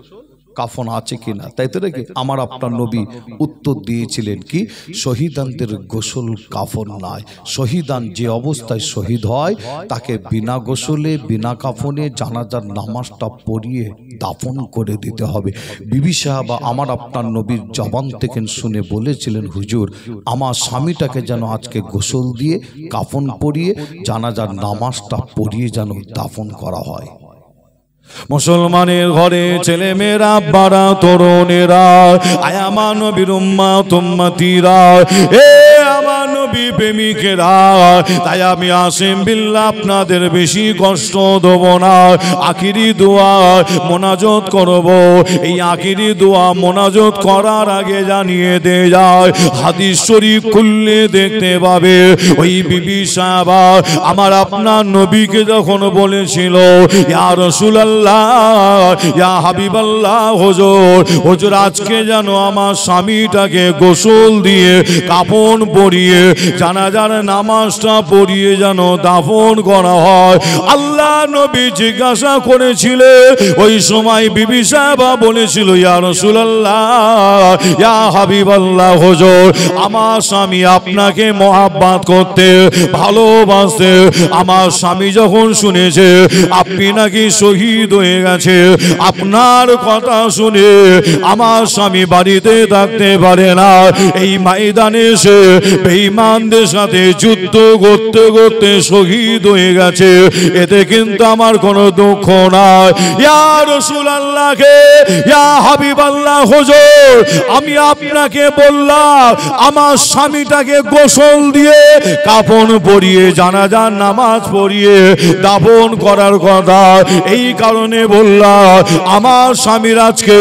[SPEAKER 1] কাফন আছে কিনা, তাই তো নাকি আমার আপনার নবী উত্তর দিয়েছিলেন কি, শহীদানদের গোসল কাফন নাই। শহীদান যে অবস্থায় শহীদ হয় তাকে বিনা গোসলে বিনা কাফনে জানাজার নামাজটা পড়িয়ে দাফন করে দিতে হবে। বিবি সাহাবা আমার আপনার নবীর জবান থেকে শুনে বলেছিলেন, হুজুর আমার স্বামীটাকে যেন আজকে গোসল দিয়ে কাফন পরিয়ে জানাজার নামাজটা পড়িয়ে যেন দাফন করা হয়। মুসলমানের ঘরে ছেলে মেয়েরা, বাড়া তরুণেরা, আয়ামা নবীর উম্মাত উম্মতিরা, এ আমার নবী প্রেমিকেরা, তাই আমি আসিম বিল্লাহ আপনাদের বেশি কষ্ট দেব না। আখিরি দোয়া মোনাজাত করব। এই আখিরি দোয়া মোনাজাত করার আগে জানিয়ে দে যায়, হাদিস শরীফ খুললে দেখতে পাবে ওই বিবি সাহাবা আমার আপনার নবীকে যখন বলেছিল, ইয়া রাসূলুল্লাহ ইয়া হাবিবাল্লাহ, হুজুর হুজুর আজকে যেন আমার স্বামীটাকে গোসল দিয়ে কাফন পরিয়ে জানাজার নামাজটা পড়িয়ে যেন দাফন করা হয়। আল্লাহ নবী জিজ্ঞাসা করেছিলেন, ওই সময় বিবি সাহাবা বলেছিল, ইয়া রাসূলুল্লাহ ইয়া হাবিবাল্লাহ, হুজুর আমার স্বামী আপনাকে মহাব্বত করতে ভালোবাসতে, আমার স্বামী যখন শুনেছে আপনি নাকি শহীদ হয়ে গেছে, আপনার কথা শুনে আমার স্বামী বাড়িতে থাকতে পারে না, এই ময়দানে এসে বেঈমানদের সাথে যুদ্ধ করতে করতে শহীদ হয়ে গেছে, এতে কিন্তু আমার কোনো দুঃখ নাই। ইয়া রাসূলুল্লাহ ইয়া হাবিবাল্লাহ, হুজুর আমি আপনাকে বললাম আমার স্বামীটাকে গোসল দিয়ে কাফন পরিয়ে জানাজার নামাজ পড়িয়ে দাফন করার কথা, এই কারণে বললাম আমার স্বামীর আজকে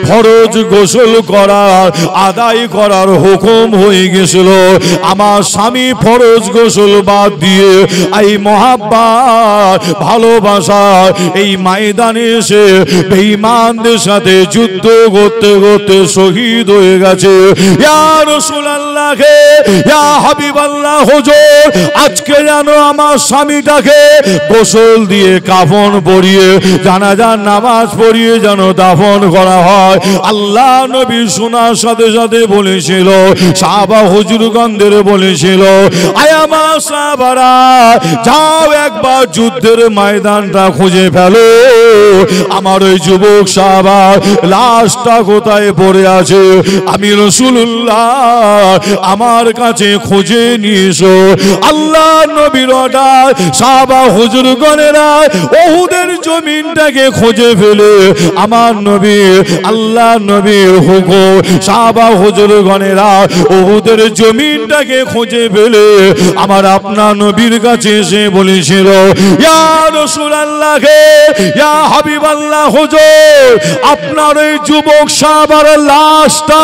[SPEAKER 1] ফরজ গোসল করার আদায় করার হুকুম হয়ে গেছিল। আমার স্বামী ফরজ গোসল বাদ দিয়ে এই মহাব্বত ভালোবাসা এই ময়দানে এসে বেঈমানদের সাথে যুদ্ধ করতে করতে শহীদ হয়ে গেছে। ইয়া রাসূলুল্লাহ ইয়া হাবিবাল্লাহ, হুজুর আজকে যেন আমার স্বামীটাকে গোসল দিয়ে কাফন পরিয়ে জানাজার নামাজ পড়িয়ে যেন দাফন করা হয়। আল্লাহ নবী শোনার সাথে সাথে বলেছিল, সাহাবা হুজুরগণদের বলেছিল, আয়ামা সাহাবারা যাও একবার যুদ্ধের ময়দানটা খুঁজে ফেলো, আমার ওই যুবক সাহাবা লাশটা কোথায় পড়ে আছে, আমি রাসূলুল্লাহ আমার কাছে খুঁজে নিয়ে এসো। আল্লাহ নবীর অর্ডার, সাহাবা হুজুরগণেরা উহুদের জমিনটাকে খুঁজে ফেলে আমার নবী আল্লাহ নবীর হুকুম, সাহাবা হুজুরগণেরা উহুদের জমিনটাকে খুঁজে ফেলে আমার আপনার নবীর কাছে এসে বলেছিল, ইয়া রাসূলুল্লাহ ইয়া হাবিবাল্লাহ, হুজুর আপনার এই যুবক সাহাবার লাশটা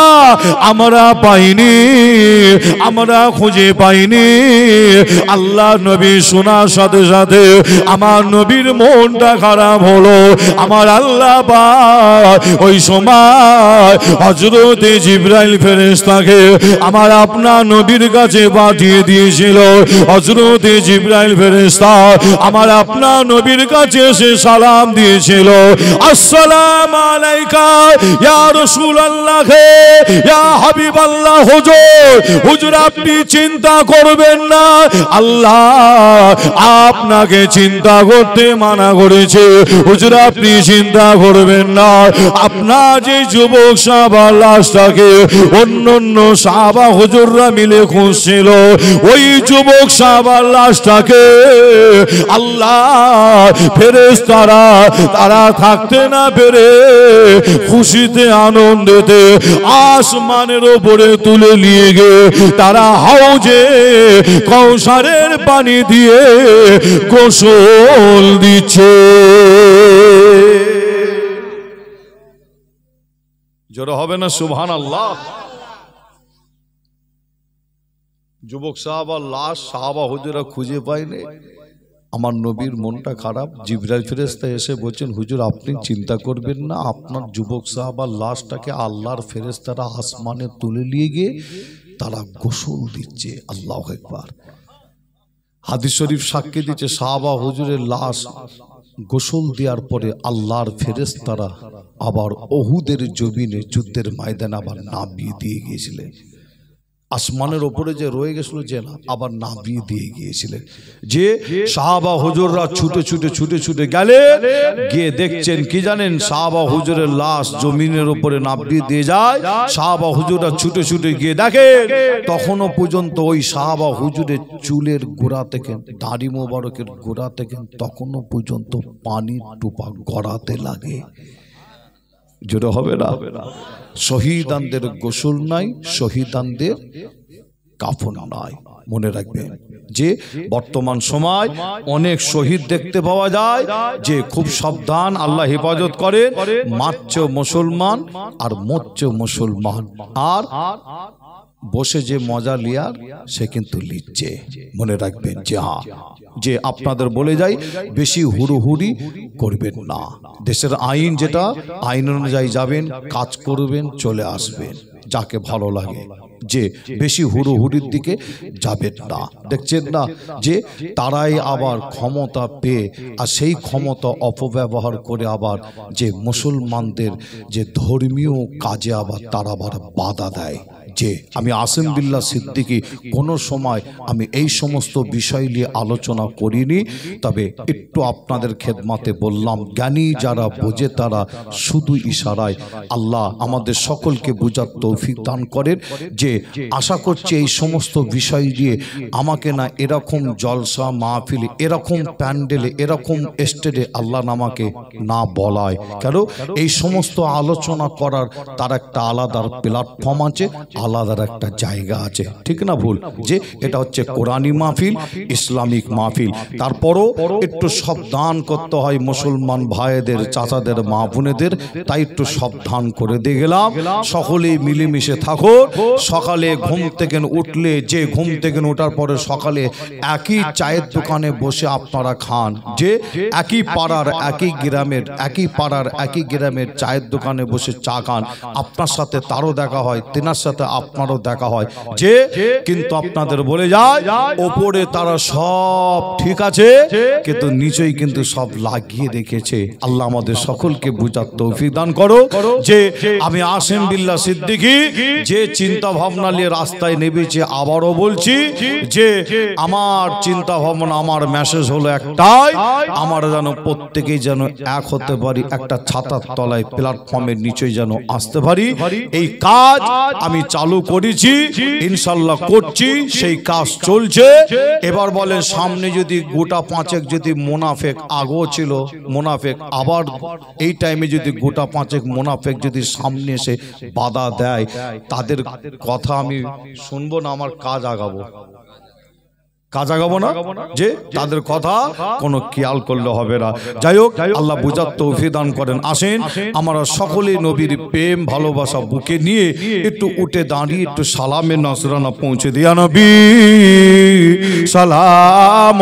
[SPEAKER 1] আমরা পাইনি, আমরা খুঁজে পাইনি। আল্লাহ নবী শোনার সাথে সাথে আমার নবীর মনটা খারাপ হলো। আমার আল্লাহ পাক ওই সময় হযরতে জিবরাইল ফেরেশতাকে আমার আপনার নবীর কাছে পাঠিয়ে দিয়েছিল। হযরতে জিবরাইল ফেরেশতা আমার আপনার নবীর কাছে এসে সালাম দিয়েছিল, আসসালামু আলাইকা ইয়া রাসূলুল্লাহ ইয়া হাবিবাল্লাহ, হুজুর হুজুর আপনি চিন্তা করবেন না, আল্লাহ আপনাকে চিন্তা করতে মানা করেছে, হুজুর আপনি চিন্তা করবেন না। আপনার যে যুবক সাহাবার লাশটাকে অন্য সাহাবা হুজুররা মিলে খুঁজছিল, ওই যুবক সাহাবার লাশটাকে আল্লাহ ফেরেশতারা তারা থাকতে না পেরে খুশিতে আনন্দেতে আসমানের উপরে তুলে নিয়ে গিয়ে তারা হাউজে কৌসারের পানি দিয়ে গোসল দিচ্ছে। জোরে হবে না সুবহানাল্লাহ। যুবক সাহাবার লাশ সাহাবা হুজুরা খুঁজে পায়নি। আমার নবীর মনটা খারাপ। জিবরাইল ফেরেশতা এসে বলছেন, হুজুর আপনি চিন্তা করবেন না, আপনার যুবক সাহাবার লাশটাকে আল্লাহর ফেরেশতারা আসমানে তুলে নিয়ে গিয়ে তারা গোসল দিচ্ছে। আল্লাহু আকবার। হাদিস শরীফ সাক্ষী দিচ্ছে সাহাবা হুজুরের লাশ গোসল দেওয়ার পরে আল্লাহর ফেরেশতারা আবার উহুদের জমিনে যুদ্ধের ময়দানে আবার নামিয়ে দিয়ে গিয়েছিলেন। আসমানের ওপরে যে রয়ে গেছিল যে না, আবার নামিয়ে দিয়ে গিয়েছিলেন। যে সাহাবা হুজুররা ছুটে ছুটে ছুটে ছুটে গেলে গিয়ে দেখছেন কি জানেন, সাহাবা হুজুরের লাশ জমিনের উপরে নামিয়ে দিয়ে যায়। সাহাবা হুজুররা ছুটে ছুটে গিয়ে দেখে তখনও পর্যন্ত ওই সাহাবা হুজুরের চুলের গোড়া থেকে, দাড়ি মোবারকের গোড়া থেকে তখনও পর্যন্ত পানির টোপা গড়াতে লাগে। জোরে হবে না? শহীদানদের গোসল নাই, শহীদানদের কাফন নাই। মনে রাখবেন যে বর্তমান সময় অনেক শহীদ দেখতে পাওয়া যায়, যে খুব সাবধান, আল্লাহ হেফাজত করেন, মারছে মুসলমান আর মরছে মুসলমান, আর বসে যে মজা লিয়ার সে কিন্তু লিখছে। মনে রাখবেন যে হ্যাঁ, যে আপনাদের বলে যাই বেশি হুড়োহুড়ি করবেন না। দেশের আইন যেটা, আইন অনুযায়ী যাবেন, কাজ করবেন, চলে আসবেন, যাকে ভালো লাগে। যে বেশি হুড়োহুড়ির দিকে যাবেন না। দেখছেন না যে তারাই আবার ক্ষমতা পেয়ে আর সেই ক্ষমতা অপব্যবহার করে আবার যে মুসলমানদের যে ধর্মীয় কাজে আবার তারা আবার বাধা দেয়। যে আমি আসিম বিল্লাহ সিদ্দিকী কোনো সময় আমি এই সমস্ত বিষয় নিয়ে আলোচনা করিনি, তবে একটু আপনাদের খেদমতে বললাম। জ্ঞানী যারা বোঝে তারা শুধু ইশারায়। আল্লাহ আমাদের সকলকে বুঝার তৌফিক দান করেন। যে আশা করছি এই সমস্ত বিষয় দিয়ে আমাকে না এরকম জলসা মাহফিলে, এরকম প্যান্ডেলে, এরকম স্টেজে আল্লাহ আমাকে না বলায়। কেন এই সমস্ত আলোচনা করার তার একটা আলাদা প্ল্যাটফর্ম আছে, আলাদার একটা জায়গা আছে, ঠিক না ভুল? যে এটা হচ্ছে কোরআনী মাহফিল, ইসলামিক মাহফিল। তারপরও একটু সাবধান করতে হয় মুসলমান ভাইদের, চাচাদের, মা বোনেদের, তাই একটু সাবধান করে দিয়ে গেলাম। সকলেই মিলেমিশে থাকো। সকালে ঘুম থেকে উঠলে, যে ঘুম থেকে ওঠার পরে সকালে একই চায়ের দোকানে বসে আপনারা খান, যে একই পাড়ার একই গ্রামের একই গ্রামের চায়ের দোকানে বসে চা খান, আপনার সাথে তারও দেখা হয়, তেনার সাথে আপনারও দেখা হয়। যে কিন্তু আপনাদের বলে যায় ওপরে তারা সব ঠিক আছে, কিন্তু নিচেই কিন্তু সব লাগিয়ে রেখেছে। আল্লাহ আমাদের সকলকে বুঝার তৌফিক দান করো। যে আমি আসিম বিল্লাহ সিদ্দিকী যে চিন্তা ভাবনা নিয়ে রাস্তায় নেমেছে, আবারও বলছি যে আমার চিন্তা ভাবনা, আমার মেসেজ হলো একটাই, আমার যেন প্রত্যেকেই যেন এক হতে পারি, একটা ছাতার তলায় প্ল্যাটফর্মের নিচে যেন আসতে পারি। এই কাজ আমি চালু করেছি, ইনশাল্লাহ করছি, সেই কাজ চলছে। এবার বলেন সামনে যদি গোটা পাঁচেক যদি মুনাফেক, আগেও ছিল মুনাফেক, আবার এই টাইমে যদি গোটা পাঁচেক মুনাফেক যদি সামনে এসে বাধা দেয়, তাদের কথা আমি শুনবো না, আমার কাজ আগাবো না, যে তাদের কথা কোনো খেয়াল করলে হবে না। যাই হোক, আল্লাহ বুঝার তৌফিক দান করেন। আসেন আমরা সকলেই নবীর প্রেম ভালোবাসা বুকে নিয়ে একটু উঠে দাঁড়িয়ে একটু সালামে নজরানা পৌঁছে দিয়া নবী সালাম।